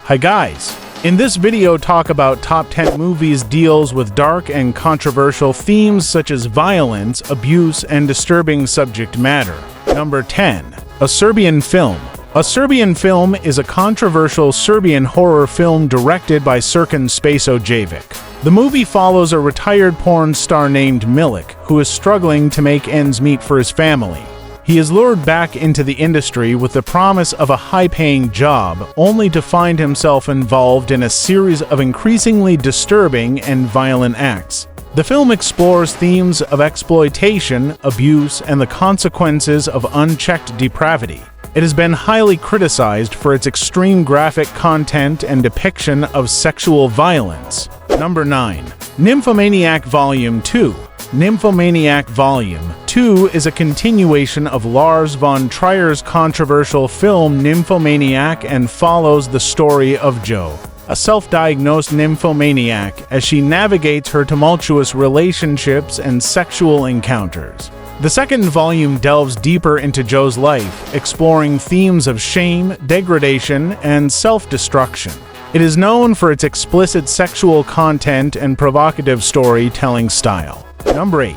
Hi guys! In this video talk about top 10 movies deals with dark and controversial themes such as violence, abuse, and disturbing subject matter. Number 10. A Serbian Film. A Serbian Film is a controversial Serbian horror film directed by Srđan Spasojević. The movie follows a retired porn star named Miloš, who is struggling to make ends meet for his family. He is lured back into the industry with the promise of a high-paying job, only to find himself involved in a series of increasingly disturbing and violent acts. The film explores themes of exploitation, abuse, and the consequences of unchecked depravity. It has been highly criticized for its extreme graphic content and depiction of sexual violence. Number 9. Nymphomaniac Volume 2. Nymphomaniac Volume 2 is a continuation of Lars von Trier's controversial film Nymphomaniac and follows the story of Jo, a self-diagnosed nymphomaniac, as she navigates her tumultuous relationships and sexual encounters. The second volume delves deeper into Jo's life, exploring themes of shame, degradation, and self-destruction. It is known for its explicit sexual content and provocative storytelling style. Number 8.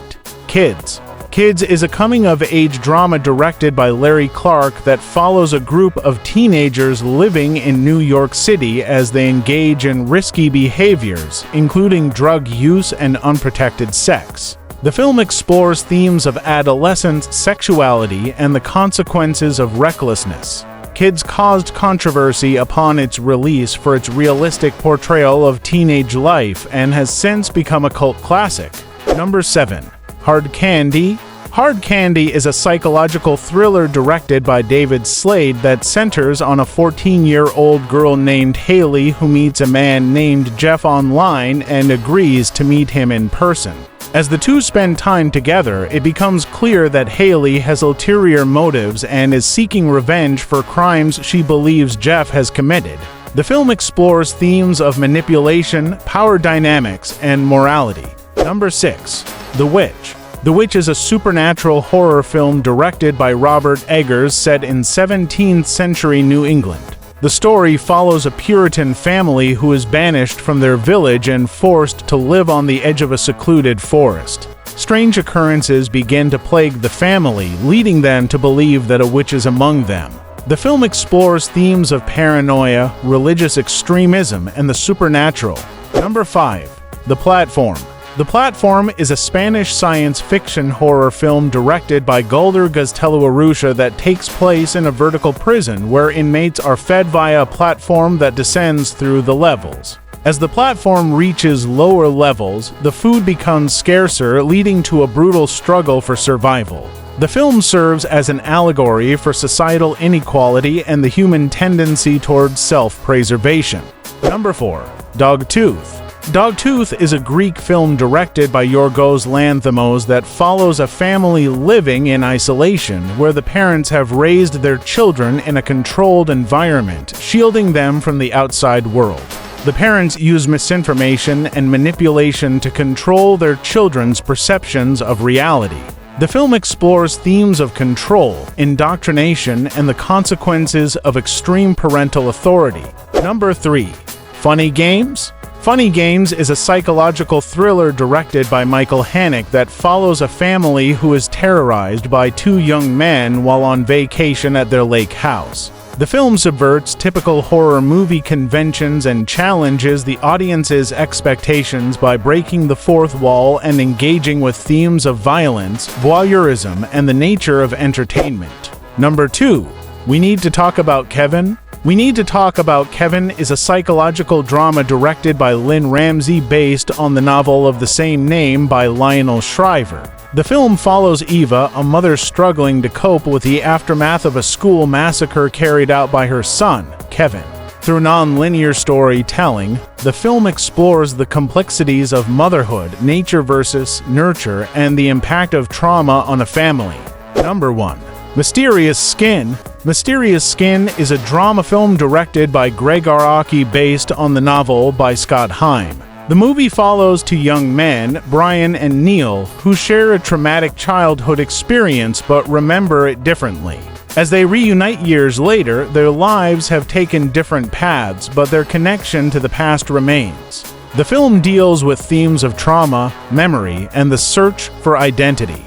Kids. Kids is a coming-of-age drama directed by Larry Clark that follows a group of teenagers living in New York City as they engage in risky behaviors, including drug use and unprotected sex. The film explores themes of adolescence, sexuality, and the consequences of recklessness. Kids caused controversy upon its release for its realistic portrayal of teenage life and has since become a cult classic. Number 7. Hard Candy. Hard Candy is a psychological thriller directed by David Slade that centers on a 14-year-old girl named Haley who meets a man named Jeff online and agrees to meet him in person. As the two spend time together, it becomes clear that Haley has ulterior motives and is seeking revenge for crimes she believes Jeff has committed. The film explores themes of manipulation, power dynamics, and morality. Number 6. The Witch. The Witch is a supernatural horror film directed by Robert Eggers set in 17th century New England. The story follows a Puritan family who is banished from their village and forced to live on the edge of a secluded forest. Strange occurrences begin to plague the family, leading them to believe that a witch is among them. The film explores themes of paranoia, religious extremism, and the supernatural. Number 5. The Platform. The Platform is a Spanish science fiction horror film directed by Galder Gaztelu-Urrutia that takes place in a vertical prison where inmates are fed via a platform that descends through the levels. As the platform reaches lower levels, the food becomes scarcer, leading to a brutal struggle for survival. The film serves as an allegory for societal inequality and the human tendency towards self-preservation. Number 4. Dogtooth. Dogtooth is a Greek film directed by Yorgos Lanthimos that follows a family living in isolation where the parents have raised their children in a controlled environment, shielding them from the outside world. The parents use misinformation and manipulation to control their children's perceptions of reality. The film explores themes of control, indoctrination, and the consequences of extreme parental authority. Number 3. Funny Games. Funny Games is a psychological thriller directed by Michael Haneke that follows a family who is terrorized by two young men while on vacation at their lake house. The film subverts typical horror movie conventions and challenges the audience's expectations by breaking the fourth wall and engaging with themes of violence, voyeurism, and the nature of entertainment. Number 2. We Need to Talk About Kevin. We Need to Talk About Kevin is a psychological drama directed by Lynn Ramsey based on the novel of the same name by Lionel Shriver. The film follows Eva, a mother struggling to cope with the aftermath of a school massacre carried out by her son, Kevin. Through non-linear storytelling, the film explores the complexities of motherhood, nature versus nurture, and the impact of trauma on a family. Number 1. Mysterious Skin. Mysterious Skin is a drama film directed by Greg Araki based on the novel by Scott Heim. The movie follows two young men, Brian and Neil, who share a traumatic childhood experience but remember it differently. As they reunite years later, their lives have taken different paths, but their connection to the past remains. The film deals with themes of trauma, memory, and the search for identity.